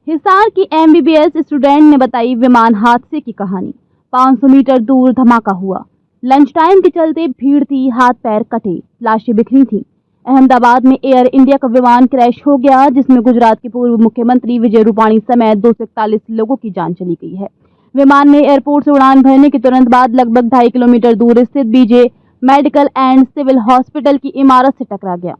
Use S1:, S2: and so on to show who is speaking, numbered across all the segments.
S1: हिसार की MBBS student ने बताई विमान हादसे की कहानी। 500 मीटर दूर धमाका हुआ। लंच टाइम के चलते भीड़ थी, हाथ पैर कटे, लाशें बिखरी थी। अहमदाबाद में एयर इंडिया का विमान क्रैश हो गया, जिसमें गुजरात के पूर्व मुख्यमंत्री विजय रूपाणी समेत 241 लोगों की जान चली गई है। विमान ने एयरपोर्ट से उड़ान भरने के तुरंत बाद लगभग 2.5 किलोमीटर दूर स्थित BJ medical and civil hospital की इमारत से टकरा गया।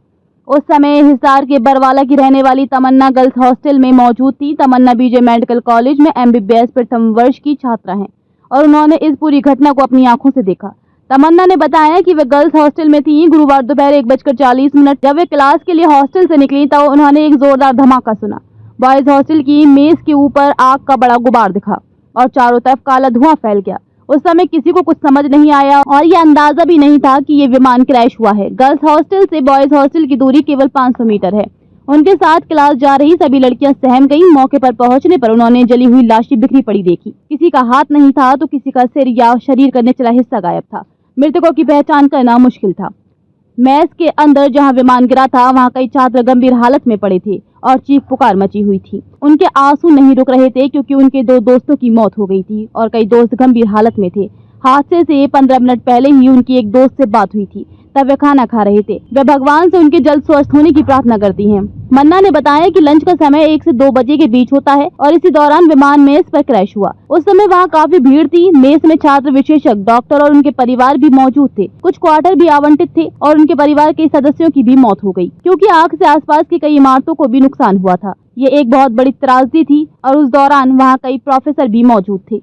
S1: उस समय हिसार के बरवाला की रहने वाली तमन्ना गर्ल्स हॉस्टल में मौजूद थी। तमन्ना बीजे मेडिकल कॉलेज में एमबीबीएस प्रथम वर्ष की छात्रा हैं और उन्होंने इस पूरी घटना को अपनी आंखों से देखा। तमन्ना ने बताया कि वे गर्ल्स हॉस्टल में थी। गुरुवार दोपहर 1:40 जब वे क्लास के लिए हॉस्टल से निकली तो उन्होंने एक जोरदार धमाका सुना। बॉयज हॉस्टल की मेज के ऊपर आग का बड़ा गुबार दिखा और चारों तरफ काला धुआं फैल गया। उस समय किसी को कुछ समझ नहीं आया और ये अंदाजा भी नहीं था कि ये विमान क्रैश हुआ है। गर्ल्स हॉस्टल से बॉयज हॉस्टल की दूरी केवल 500 मीटर है। उनके साथ क्लास जा रही सभी लड़कियां सहम गईं। मौके पर पहुंचने पर उन्होंने जली हुई लाशें बिखरी पड़ी देखी। किसी का हाथ नहीं था तो किसी का सिर या शरीर का निचला हिस्सा गायब था। मृतकों की पहचान करना मुश्किल था। मेस के अंदर जहां विमान गिरा था वहां कई छात्र गंभीर हालत में पड़े थे और चीख पुकार मची हुई थी। उनके आंसू नहीं रुक रहे थे क्योंकि उनके 2 दोस्तों की मौत हो गई थी और कई दोस्त गंभीर हालत में थे। हादसे से 15 मिनट पहले ही उनकी एक दोस्त से बात हुई थी, तब वे खाना खा रहे थे। वे भगवान से उनके जल्द स्वस्थ होने की प्रार्थना करती हैं। मन्ना ने बताया कि लंच का समय 1 से 2 बजे के बीच होता है और इसी दौरान विमान मेस पर क्रैश हुआ। उस समय वहां काफी भीड़ थी। मेस में छात्र, विशेषज्ञ, डॉक्टर और उनके परिवार भी मौजूद थे। कुछ क्वार्टर भी आवंटित थे और उनके परिवार के सदस्यों की भी मौत हो गई क्योंकि आग से आसपास की कई इमारतों को भी नुकसान हुआ था। ये एक बहुत बड़ी त्रासदी थी और उस दौरान वहाँ कई प्रोफेसर भी मौजूद थे।